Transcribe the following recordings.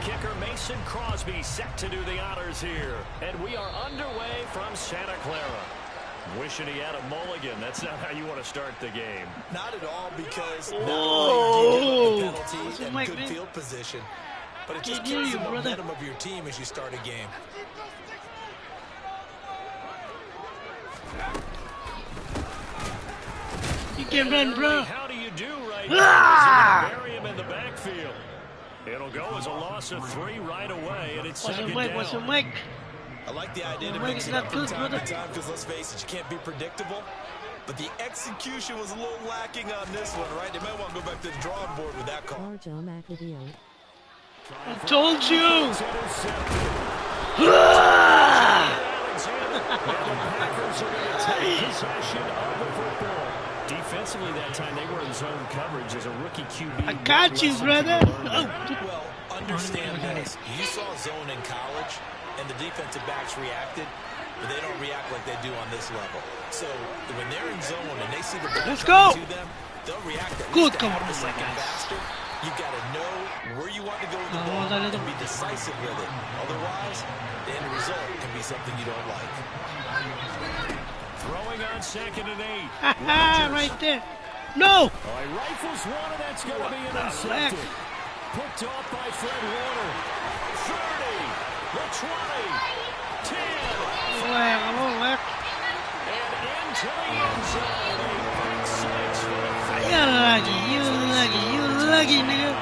kicker Mason Crosby set to do the honors here. And we are underway from Santa Clara. Wishing he had a mulligan. That's not how you want to start the game. Not at all, because not only do you get the penalty and good field position, but it just kills the momentum of your team as you start a game. You can run, bro. How do you do right now? Bury him in the backfield. It'll go as a loss of 3 right away, and it's second down. What's the mic? I like the idea to mix it up from time to time, because let's face it, you can't be predictable. But the execution was a little lacking on this one, right? They might want to go back to the drawing board with that call. I told you! Defensively that time, they were in zone coverage as a rookie QB. I got you, brother! Oh. Well, understand this. You saw zone in college, and the defensive backs reacted, but they don't react like they do on this level. So when they're in zone and they see the ball coming to them, they'll react at least a half a second faster. You've got to know where you want to go with the ball and be decisive with it. Otherwise, the end result can be something you don't like. Throwing on 2nd and 8. Right there. No! He rifles one, and that's going to be intercepted. Picked off by Fred Warner. 30, the 20, 10. And into the end zone. You're lucky, nigga.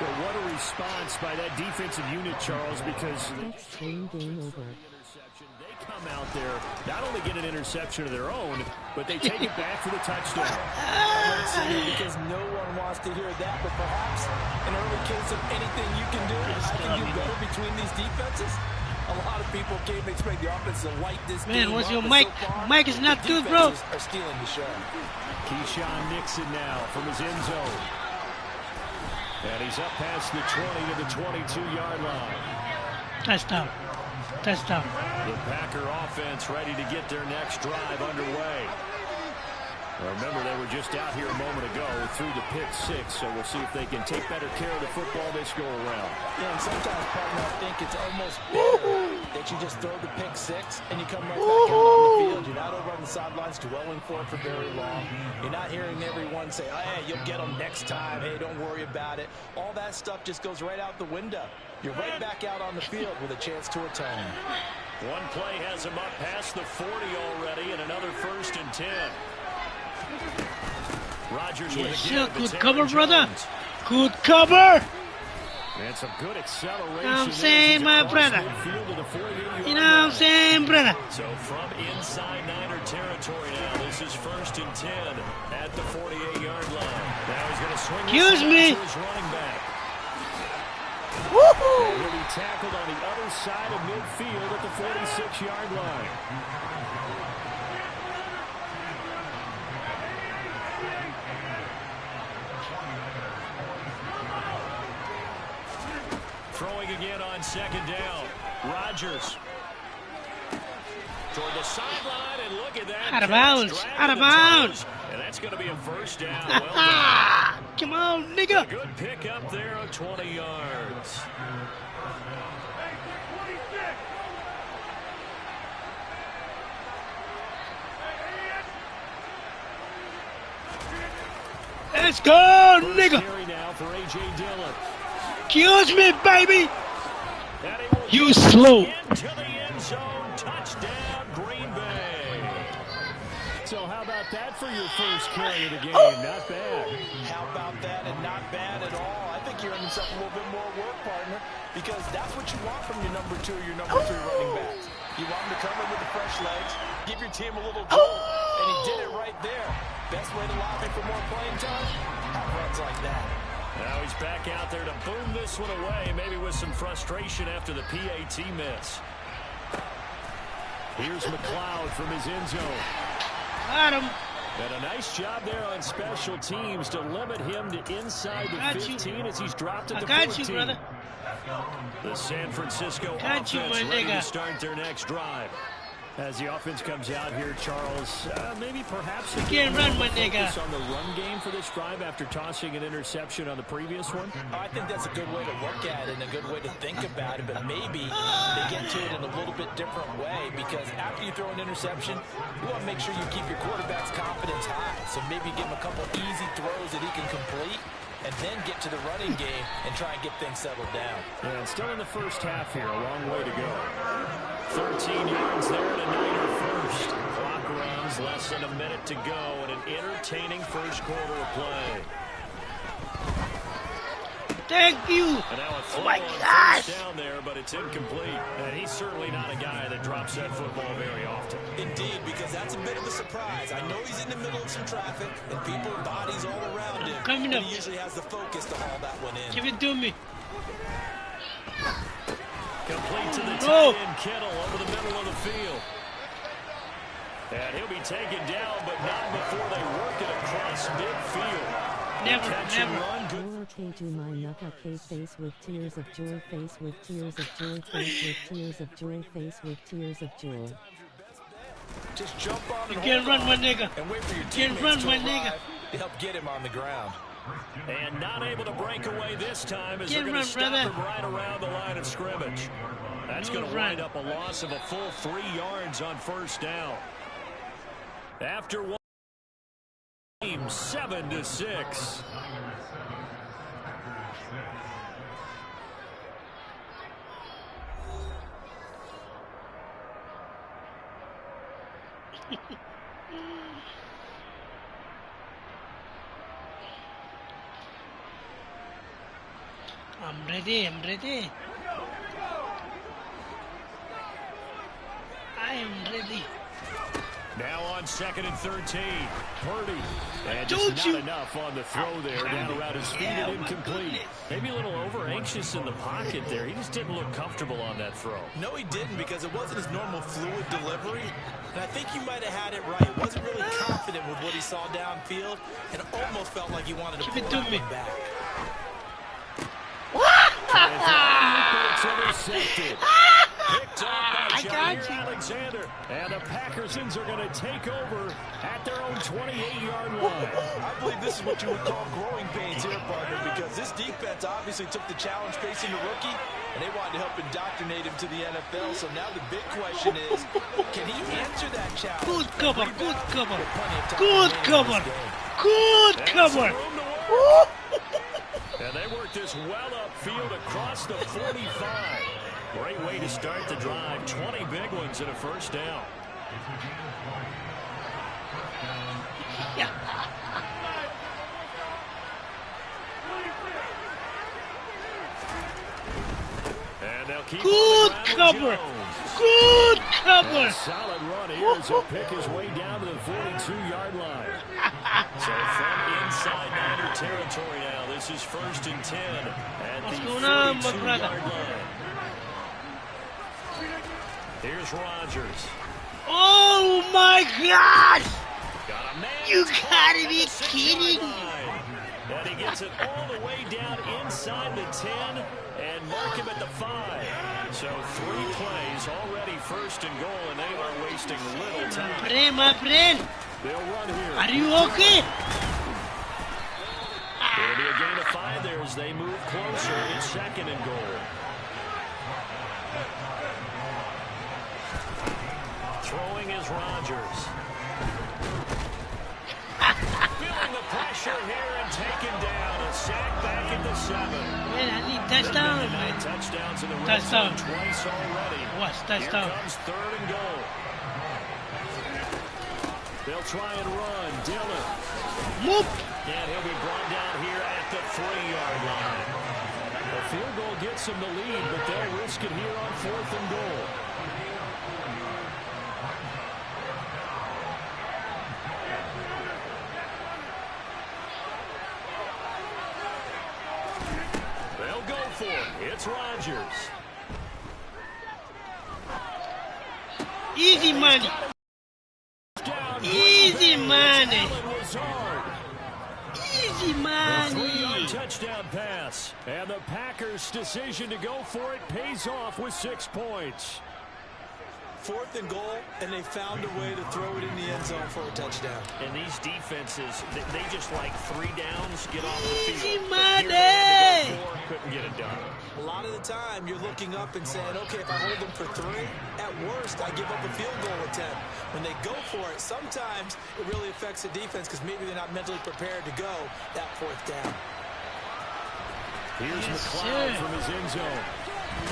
Well, what a response by that defensive unit, Charles, because they come out there, not only get an interception of their own, but they take it back for the touchdown. Because no one wants to hear that, but perhaps an early case of anything you can do, I can do better between these defenses. A lot of people can't expect the offense to light this game. Man, what's your mic? Mic is not good, bro. Are stealing the show. Keyshawn Nixon now from his end zone. And he's up past the 20 to the 22-yard line. Touchdown. Touchdown. The Packer offense ready to get their next drive underway. Remember, they were just out here a moment ago through the pick 6, so we'll see if they can take better care of the football this go around. Yeah, and sometimes, partner, I think it's almost better that you just throw the pick 6 and you come right back out on the field. You're not over on the sidelines dwelling for it for very long. You're not hearing everyone say, oh, hey, you'll get them next time. Hey, don't worry about it. All that stuff just goes right out the window. You're right back out on the field with a chance to atone. One play has him up past the 40 already, and another 1st and 10. Rodgers with a good cover, brother. Good cover. And some good acceleration. You know what I'm saying, my brother? You know what I'm saying, brother? So from inside Niner territory now, this is 1st and 10 at the 48-yard line. Now he's going to swing Excuse me. to his running back. Woohoo! And he'll be tackled on the other side of midfield at the 46-yard line. Throwing again on 2nd down. Rodgers toward the sideline, and look at that. Out of bounds. Out of bounds. And that's going to be a 1st down. Well done. Come on, nigga. A good pick up there of 20 yards. Let's go, nigga. Carry now for A.J. Dillon. Excuse me, baby. You slow. Into the end zone. Touchdown, Green Bay. So how about that for your first carry of the game? Not bad. How about that, and not bad at all. I think you're earning yourself a little bit more work, partner, because that's what you want from your number 2 or your number 3 running backs. You want them to come in with the fresh legs, give your team a little goal, and he did it right there. Best way to lobby for more playing time? Have runs like that. Now he's back out there to boom this one away, maybe with some frustration after the PAT miss. Here's McLeod from his end zone. Got him. And a nice job there on special teams to limit him to inside the 15 as he's dropped at the 14. I got you, brother. The San Francisco Got you, offense my ready nigga. to start their next drive. As the offense comes out here, Charles, maybe perhaps you can't run, my nigga. Focus on the run game for this drive after tossing an interception on the previous one. I think that's a good way to look at it and a good way to think about it, but maybe they get to it in a little bit different way, because after you throw an interception, you want to make sure you keep your quarterback's confidence high. So maybe give him a couple easy throws that he can complete, and then get to the running game and try and get things settled down. Yeah, and still in the first half here, a long way to go. 13 yards there and a Niner first. Clock runs, less than a minute to go, and an entertaining first quarter of play. Thank you. And now a throw Oh my on gosh. first down there, but it's incomplete. And he's certainly not a guy that drops that football very often. Indeed, because that's a bit of a surprise. I know he's in the middle of some traffic and people, bodies all around him. Coming but up. he usually has the focus to haul that one in. Give it to me. Complete to the No. tight end, Kittle, over the middle of the field. And he'll be taken down, but not before they work it across midfield. Never, Catch and never. run. Good. Face with tears of joy, face with tears of joy, face with tears of joy, face with tears of joy. Just jump on You and can't hold run, on my nigga. and wait for your Can't teammates run, to my arrive nigga. to help get him on the ground. And not able to break away this time as Can't they're going run, to stop brother. him right around the line of scrimmage. That's No going to run. wind up a loss of a full 3 yards on first down. After one game, 7-6. I'm ready, I'm ready. I am ready. Now on 2nd and 13. Purdy. And Told just you. not enough on the throw there. Down around his feet Yeah, and my incomplete. goodness. Maybe a little over-anxious in the pocket there. He just didn't look comfortable on that throw. No, he didn't, because it wasn't his normal fluid delivery. And I think you might have had it right. He wasn't really confident with what he saw downfield, and it almost felt like he wanted to Give pull it to that me. one back. It's intercepted. Picked off by I got Jair you. Alexander. And the Packersons are going to take over at their own 28-yard line. I believe this is what you would call growing pains here, partner, because this defense obviously took the challenge facing the rookie, and they wanted to help indoctrinate him to the NFL. So now the big question is, can he answer that challenge? Good cover, good cover. With plenty of time Good remaining in cover. this game. Good And cover. some room to work. And they work this well upfield across the 45. Great way to start the drive. 20 big ones and a first down. And they'll keep Good on the ground with cover. Jones. Good And cover. a solid run here as he'll pick his way down to the 42-yard line. So from inside Niner territory now, this is 1st and 10 at What's the going on, my 42-yard brother? line. Here's Rodgers. Oh my gosh! Got a man. You caught gotta at be the 6-yard kidding. line. And he gets it all the way down inside the 10 and mark him at the 5. So 3 plays already 1st and goal, and they are wasting little time. Friend, my friend, They'll run here. are you okay? It'll be a gain of 5 there as they move closer. It's 2nd and goal. Throwing is Rodgers. Feeling the pressure here and taken down. A sack back at the 7. Man, I need touchdown, man. Touchdowns in the red Touchdown. zone twice already. What? Here Touchdown. comes 3rd and goal. They'll try and run. Dillon. Move. And he'll be brought down here at the 3-yard line. A field goal gets them the lead, but they'll risk it here on 4th and goal. They'll go for it. It's Rodgers. Easy money. Down. Easy money. Allen Lazard. Easy 3-yard money. touchdown pass. And the Packers' decision to go for it pays off with 6 points. 4th and goal, and they found a way to throw it in the end zone for a touchdown. And these defenses, they just like 3 downs, get off the field. Easy But here money. they had to go 4, couldn't get it done. A lot of the time, you're looking up and saying, okay, if I hold them for 3, at worst, I give up a field goal attempt. When they go for it, sometimes it really affects the defense because maybe they're not mentally prepared to go that 4th down. Here's Yes, McLeod sir. from his end zone.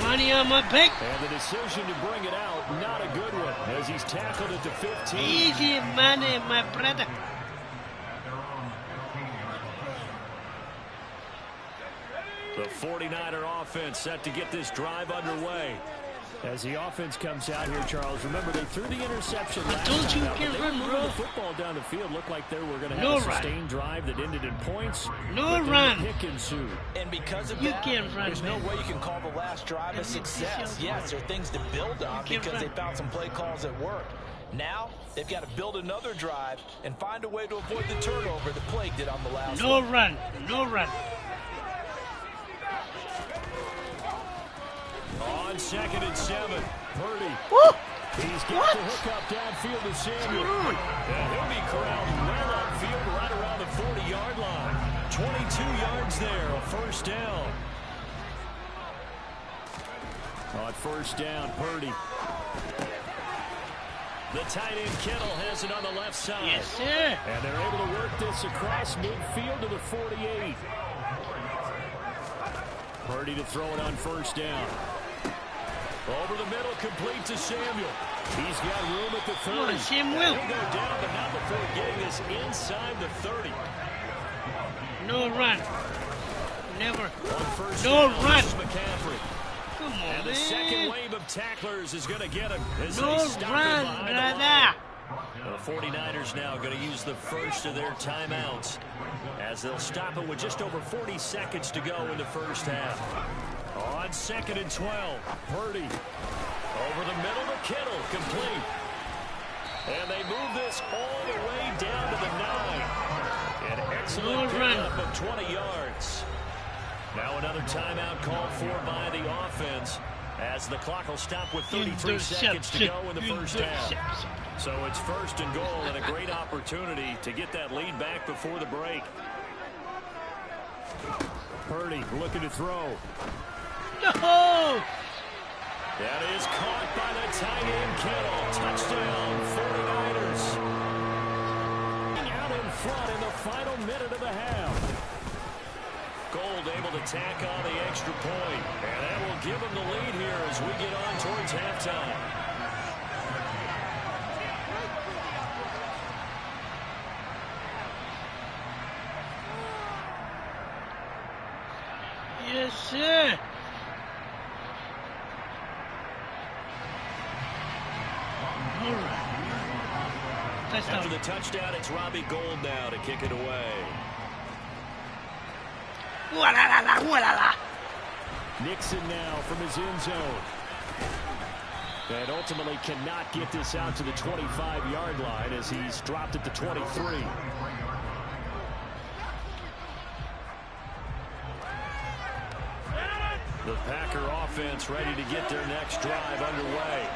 Money on my back. And the decision to bring it out, not a good one, as he's tackled at the 15. Easy money, my brother. The 49er offense set to get this drive underway. As the offense comes out here, Charles, remember they threw the interception last told time you out, can but they run, were bro. moving the football down the field. Looked like they were going to have No a run. sustained drive that ended in points. No but then run. the pick ensued. And because of You that, can't run, there's no man. way you can call the last drive a This is success. your Yes, there are things to build on can't because they run. found some play calls that work. Now, they've got to build another drive and find a way to avoid the turnover that Plague did on the last No one. run. No run. On 2nd and 7, Purdy. Woo! He's got What? the hook up downfield to Samuel. Come on. And he'll be corralled well upfield right around the 40-yard line. 22 yards there, a 1st down. On 1st down, Purdy. The tight end Kittle has it on the left side. Yes, sir. And they're able to work this across midfield to the 48. Purdy to throw it on 1st down. Over the middle, complete to Samuel. He's got room at the 30. Come on, Samuel. And he'll go down, but not before getting us inside the 30. No run. Never. On 1st No down, run. this is McCaffrey. Come on, And the second man. wave of tacklers is going to get him as No they stop him run, behind the brother. line. The 49ers now going to use the first of their timeouts as they'll stop it with just over 40 seconds to go in the 1st half. On 2nd and 12, Purdy over the middle to Kittle, complete. And they move this all the way down to the 9. An excellent No run. pickup of 20 yards. Now another timeout called for by the offense as the clock will stop with 33 seconds to go in the 1st half. So it's 1st and goal and a great opportunity to get that lead back before the break. Purdy looking to throw. No! That is caught by the tight end Kittle. Touchdown, 49ers. Out in front in the final minute of the half. Gold able to tack on the extra point. And that will give them the lead here as we get on towards halftime. Yes, sir. All right. After Touchdown. the touchdown, it's Robbie Gould now to kick it away. Ooh la la la, ooh la la. Nixon now from his end zone. And ultimately cannot get this out to the 25-yard line as he's dropped at the 23. The Packer offense ready to get their next drive underway.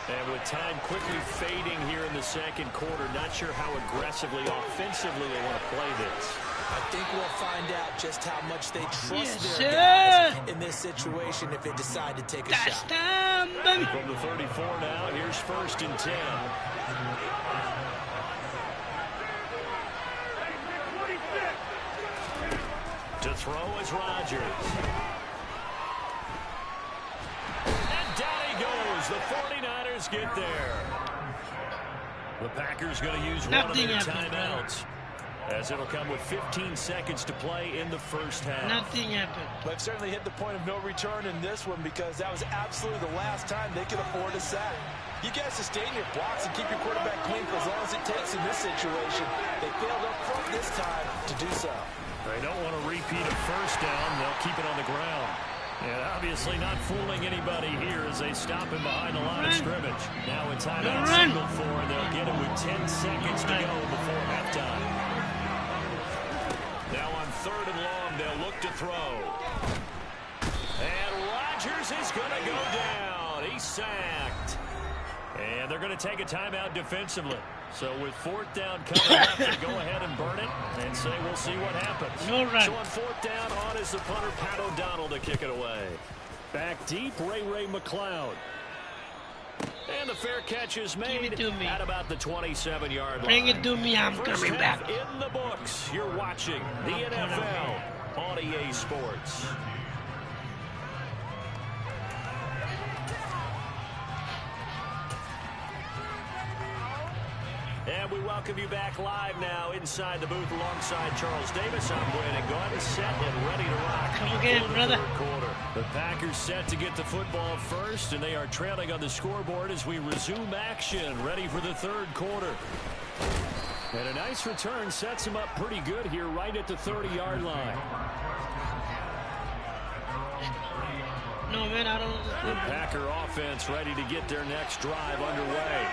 And with time quickly fading here in the 2nd quarter, not sure how aggressively, offensively they want to play this. I think we'll find out just how much they trust Yes, their sir. guys in this situation if they decide to take a shot. Touchdown, baby. From the 34 now, here's 1st and 10. To throw is Rodgers. And down he goes. The 49ers get there. The Packers going to use Nothing one of their happened, timeouts, as it'll come with 15 seconds to play in the 1st half. Nothing happened. They've certainly hit the point of no return in this one because that was absolutely the last time they could afford a sack. You guys sustain your blocks and keep your quarterback clean for as long as it takes in this situation. They failed up front this time to do so. They don't want to repeat a 1st down. They'll keep it on the ground. And obviously not fooling anybody here as they stop him behind the line of scrimmage. Now a timeout signaled for, and they'll get it with 10 seconds to go before halftime. Now on 3rd and long, they'll look to throw. And Rodgers is going to go down. He's sacked. And they're going to take a timeout defensively. So with fourth down coming up, they go ahead and burn it and say we'll see what happens. No run. So on fourth down, on is the punter, Pat O'Donnell, to kick it away. Back deep, Ray McLeod. And the fair catch is made at about the 27-yard line. Bring it to me, I'm coming back. In the books, you're watching the NFL on EA Sports. And we welcome you back live now inside the booth alongside Charles Davis. I'm Brandon Gaudin, set and ready to rock. Come again, brother. Quarter. The Packers set to get the football first, and they are trailing on the scoreboard as we resume action, ready for the third quarter. And a nice return sets them up pretty good here right at the 30-yard line. No, man, I don't. The Packer offense ready to get their next drive underway.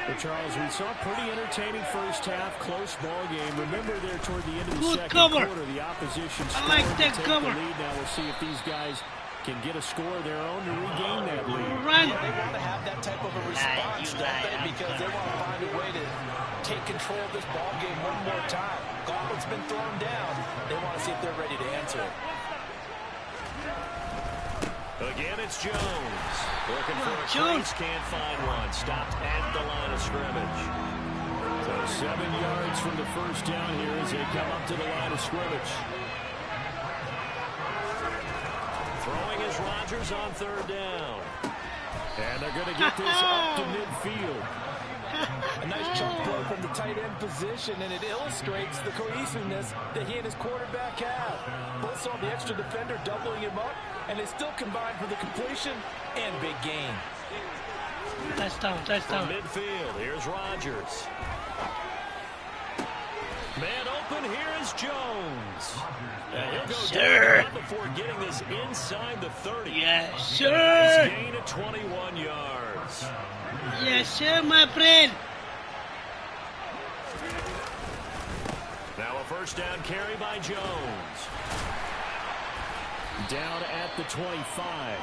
But Charles, we saw a pretty entertaining first half, close ball game. Remember there toward the end of the second quarter, the opposition scored to take the lead. Now we'll see if these guys can get a score of their own to regain that lead. Run. Yeah, they want to have that type of a response, don't they? Because they want to find a way to take control of this ball game one more time. Gauntlet's been thrown down. They want to see if they're ready to answer it. Again, it's Jones. Looking for a crease, can't find one. Stopped at the line of scrimmage. So 7 yards from the first down here as they come up to the line of scrimmage. Throwing is Rodgers on third down. And they're going to get this up to midfield. A nice jump throw from the tight end position, and it illustrates the cohesiveness that he and his quarterback have. Both saw the extra defender doubling him up, and they still combined for the completion and big gain. Touchdown. From midfield, here's Rodgers. Man open, here is Jones. And he'll go down before getting this inside the 30. Yes, sir. Nice gain of 21 yards. Yes, sir, my friend. Now a first down carry by Jones. Down at the 25.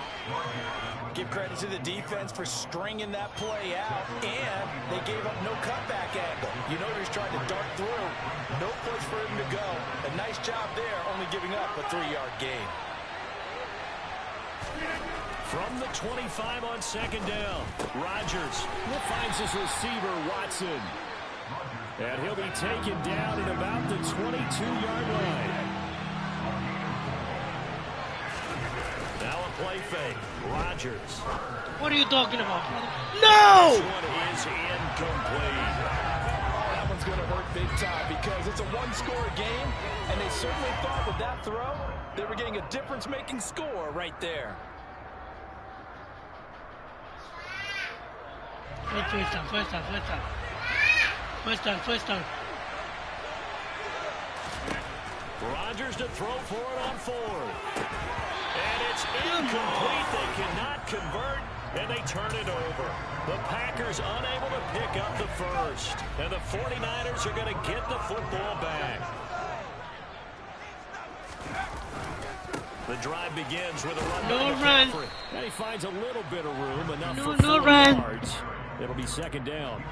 Give credit to the defense for stringing that play out, and they gave up no cutback angle. You know he's trying to dart through. No place for him to go. A nice job there, only giving up a 3-yard gain. From the 25 on second down, Rodgers finds his receiver, Watson. And he'll be taken down at about the 22-yard line. Now a play fake. Rodgers. What are you talking about, brother? No! This one is incomplete. That one's going to hurt big time because it's a one-score game, and they certainly thought with that throw they were getting a difference-making score right there. First down. Rodgers to throw for it on fourth. And it's incomplete. They cannot convert, and they turn it over. The Packers unable to pick up the first. And the 49ers are going to get the football back. The drive begins with a run. No run. And he finds a little bit of room, enough for 4 run. yards. It'll be second down.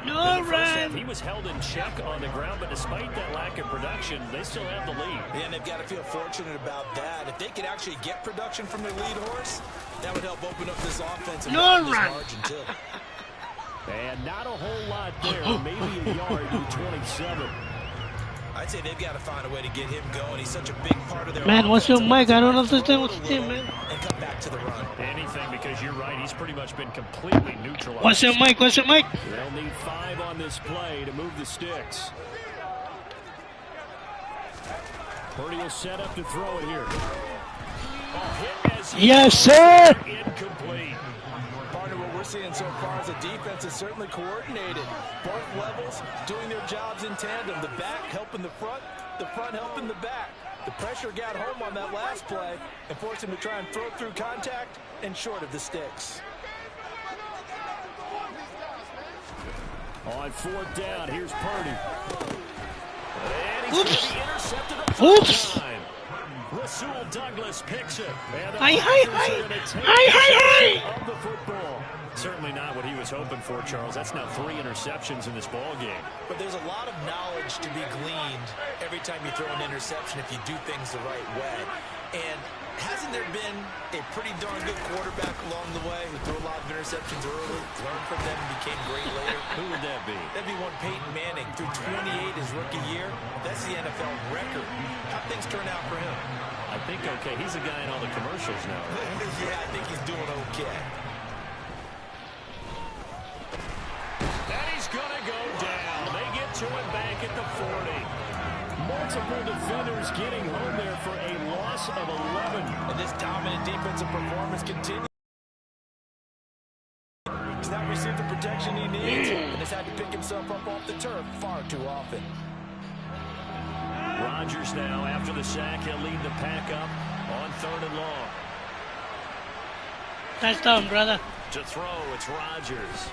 No run. He was held in check on the ground, but despite that lack of production, they still have the lead. Yeah, and they've got to feel fortunate about that. If they could actually get production from their lead horse, that would help open up this offense and no this run. margin too. And not a whole lot there, maybe a yard to 27. I'd say they've got to find a way to get him going. He's such a big part of their man, what's your mic? I don't understand what's what's your man. And come back to the run. Anything, because you're right. He's pretty much been completely neutralized. What's your mic? They'll need 5 on this play to move the sticks. Purdy will set up to throw it here. Yes, sir. Incomplete. Partner, what we're seeing so far is the defense is certainly coordinated. Both levels doing their jobs in tandem. The back helping the front helping the back. The pressure got home on that last play and forced him to try and throw through contact and short of the sticks. On fourth down, here's Purdy. And he's Oops. going to be intercepted the first time. Rasul Douglas picks it. And the Packers are going to take possession of the football. Certainly not what he was hoping for, Charles. That's now 3 interceptions in this ball game. But there's a lot of knowledge to be gleaned every time you throw an interception if you do things the right way. And hasn't there been a pretty darn good quarterback along the way who threw a lot of interceptions early, learned from them, and became great later? Who would that be? That'd be one Peyton Manning. Threw 28 his rookie year. That's the NFL record. How'd things turn out for him? I think okay. He's a guy in all the commercials now, right? Yeah, I think he's doing okay. And he's going to go down. They get to him back at the 40. Multiple defenders getting home there for a loss of 11. And this dominant defensive performance continues. He's not received the protection he needs and has had to pick himself up off the turf far too often. Rodgers now, after the sack, he'll lead the pack up on 3rd and long. Touchdown, brother. To throw, it's Rodgers.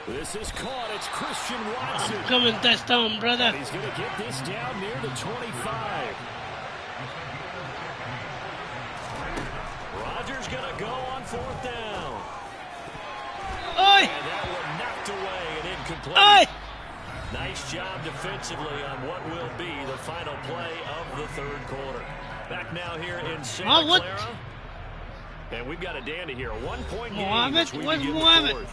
This is caught. It's Christian Watson. I'm coming touchdown, brother. He's going to get this down near the 25. Rodgers going to go on 4th down. Oi! And that one knocked away and incomplete. Oi! Nice job defensively on what will be the final play of the 3rd quarter. Back now here in Santa Clara. And we've got a dandy here. A 1-point game as we begin the 4th.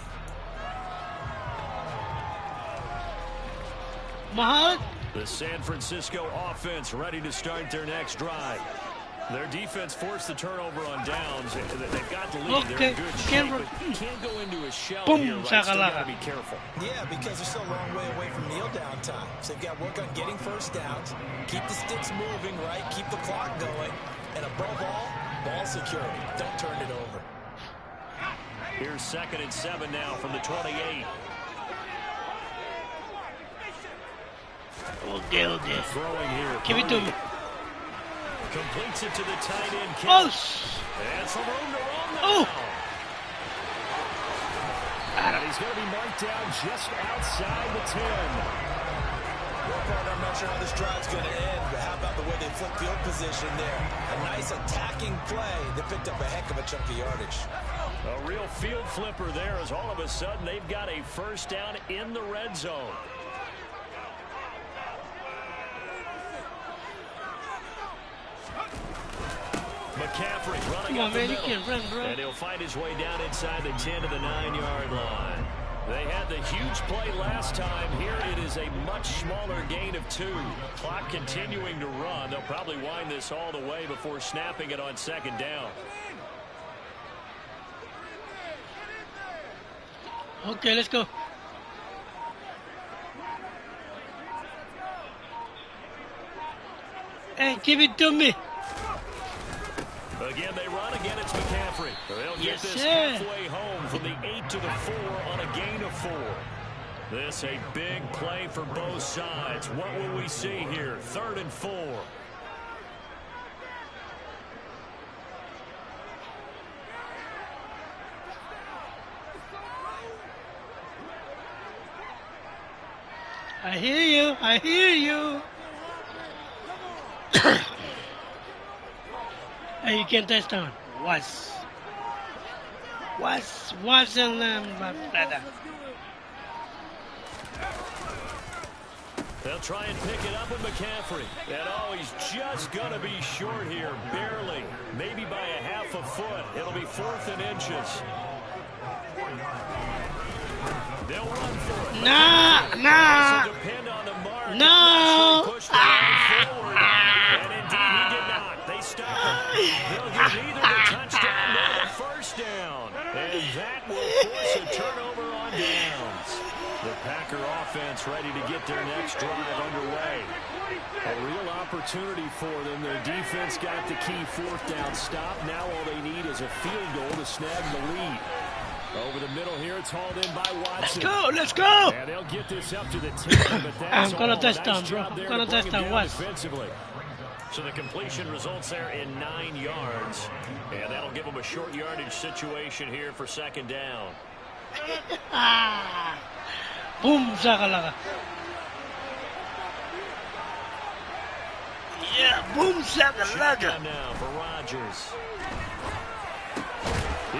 Mohamed? The San Francisco offense ready to start their next drive. Their defense forced the turnover on downs. They've got the lead. They're in good shape, but can't go into a shell here, right? Still got to be careful. Yeah, because they're still a long way away from kneel down time. So they've got to work on getting first downs, keep the sticks moving, right? Keep the clock going. And above all, ball security. Don't turn it over. Here's 2nd and 7 now from the 28. Okay. Throwing here. Give it to me. Completes it to the tight end. Oh! And some room to run now. Oh! And he's going to be marked down just outside the 10. Well, partner, I'm not sure how this drive's going to end, but how about the way they flip field position there? A nice attacking play that picked up a heck of a chunk of yardage. A real field flipper there as all of a sudden they've got a first down in the red zone. McCaffrey running up the middle. You can run, bro. And he'll find his way down inside the 10 to the 9-yard line. They had the huge play last time. Here it is a much smaller gain of 2. Clock continuing to run. They'll probably wind this all the way before snapping it on 2nd down. Okay, let's go. Hey, give it to me. Again, they run. Again, it's McCaffrey. They'll get this halfway home from the 8 to the 4 on a gain of 4. This a big play for both sides. What will we see here? 3rd and 4. I hear you. I hear you. Hey, you can touchdown. What's in my brother? They'll try and pick it up with McCaffrey. And oh, he's just going to be short here. Barely. Maybe by a half a foot. It'll be 4th and inches. They'll run for it. Nah. Depend on the mark. No. And indeed, he did not. They stop him. They'll get neither the touchdown nor the first down. And that will force a turnover on downs. The Packer offense ready to get their next drive underway. A real opportunity for them. Their defense got the key 4th down stop. Now all they need is a field goal to snag the lead. Over the middle here, it's hauled in by Watson. Let's go. And they'll get this up to the 10, but that's I'm gonna all. touchdown, Nice bro. job there I'm gonna to bring touchdown. him down What? defensively. So the completion results there in 9 yards. And that'll give them a short yardage situation here for 2nd down. Boom, shakalaka. Yeah, boom, shakalaka. Now for Rodgers.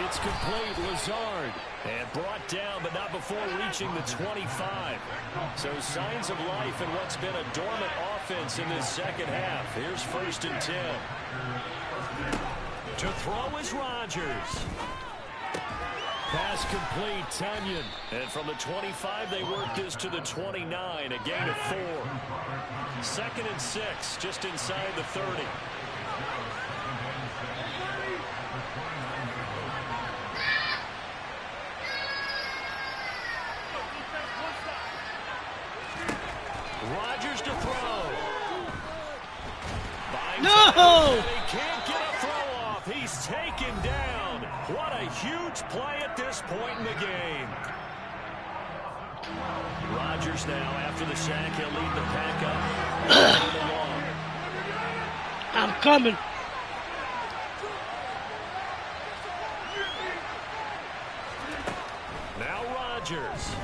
It's complete. Lazard. And brought down, but not before reaching the 25. So signs of life in what's been a dormant offense in this second half. Here's 1st and 10. To throw is Rodgers. Pass complete, Tunyon. And from the 25, they work this to the 29, a gain of 4. 2nd and 6, just inside the 30. Rodgers to throw. No! He can't get a throw off. He's taken down. What a huge play at this point in the game. Rodgers now, after the sack, he'll lead the pack up. I'm coming. Now Rodgers.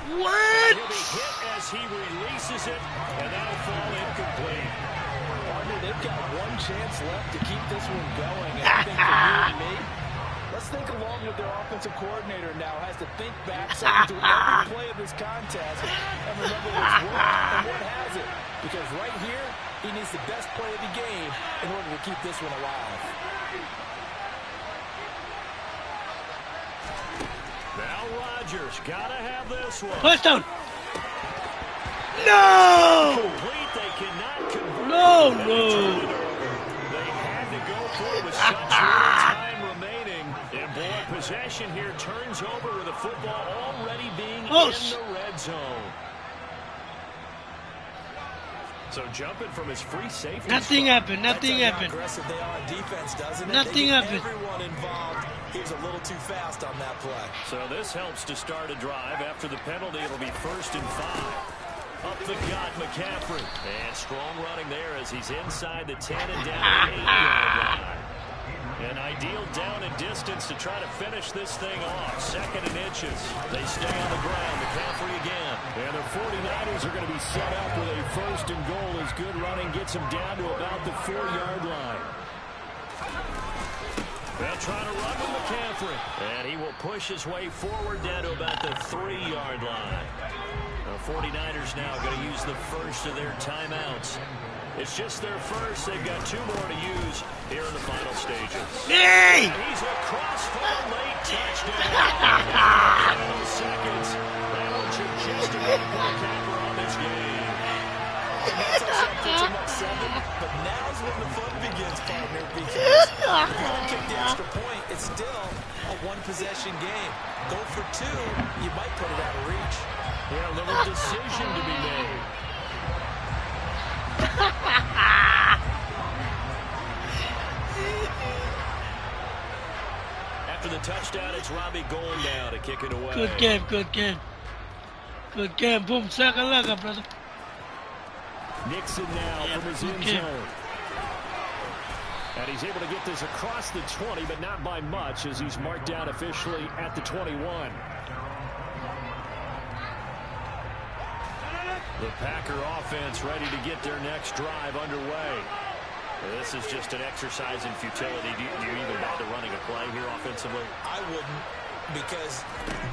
What? He'll be hit as he releases it, and that'll fall incomplete. Partner, they've got one chance left to keep this one going. And I think for you and me, let's think along with their offensive coordinator now. Has to think back through every play of this contest and remember what's worked and what hasn't. Because right here, he needs the best play of the game in order to keep this one alive. Now Rodgers, gotta have this one. Touchdown. No! Complete, they cannot convert. No. They had to go for it with such little time remaining. And boy, possession here turns over with the football already being in the red zone. So jumping from his free safety. Nothing happened. Nothing That's happened. how aggressive they are on defense, doesn't it? Nothing happened. Everyone involved. He was a little too fast on that play. So this helps to start a drive. After the penalty, it'll be 1st and 5. Up the gut, McCaffrey. And strong running there as he's inside the 10 and down the 8-yard line. An ideal down and distance to try to finish this thing off. 2nd and inches. They stay on the ground. McCaffrey again. And the 49ers are going to be set up with a 1st and goal as good running gets them down to about the 4-yard line. They'll try to run with McCaffrey. And he will push his way forward down to about the 3-yard line. The 49ers now going to use the first of their timeouts. It's just their first. They've got 2 more to use here in the final stages. Hey! He's across for a late touchdown. Final seconds. That one should just about put a capper on this game. And that touchdown puts him up 7. But now's when the fun begins, partner, because if you don't kick the extra point, it's still a one-possession game. Go for 2, you might put it out of reach. Yeah, a little decision to be made. After the touchdown, it's Robbie Gould now to kick it away. Good game. Boom, saka-laka, brother. Nixon now from his end zone. And he's able to get this across the 20, but not by much as he's marked down officially at the 21. The Packer offense ready to get their next drive underway. This is just an exercise in futility. Do you even bother running a play here offensively? I wouldn't, because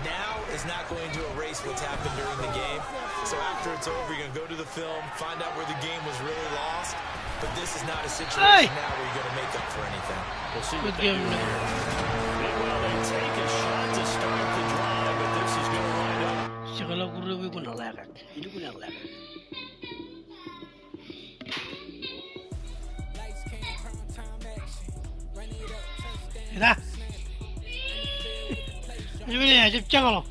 now is not going to erase what's happened during the game. So after it's over, you're going to go to the film, find out where the game was really lost. But this is not a situation now where you're going to make up for anything. We'll see what they do here. Meanwhile, they take a shot to start the drive, but this is going to wind up. Mira. Mira, 집중하라.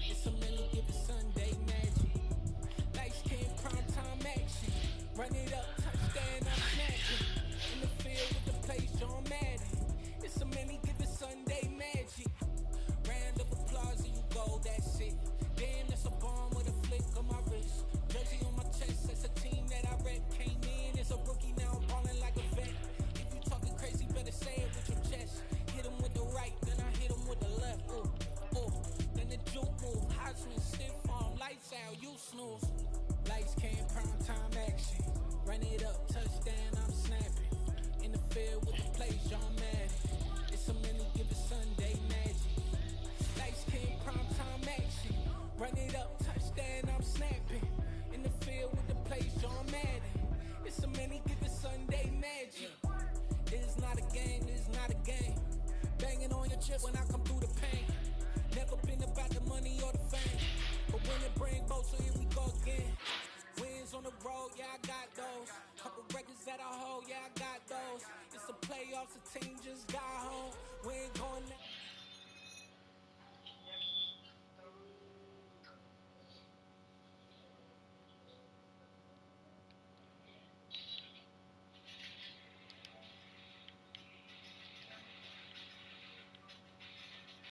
Run it up, touchdown, I'm snapping. In the field with the play, Sean Madden. It's so many, get the Sunday magic. It's not a game, it's not a game. Banging on your chip when I come through the pain. Never been about the money or the fame. But when it bring both, so here we go again. Wins on the road, yeah, I got those. Couple records that I hold, yeah, I got those. It's the playoffs, the team just got home. We ain't going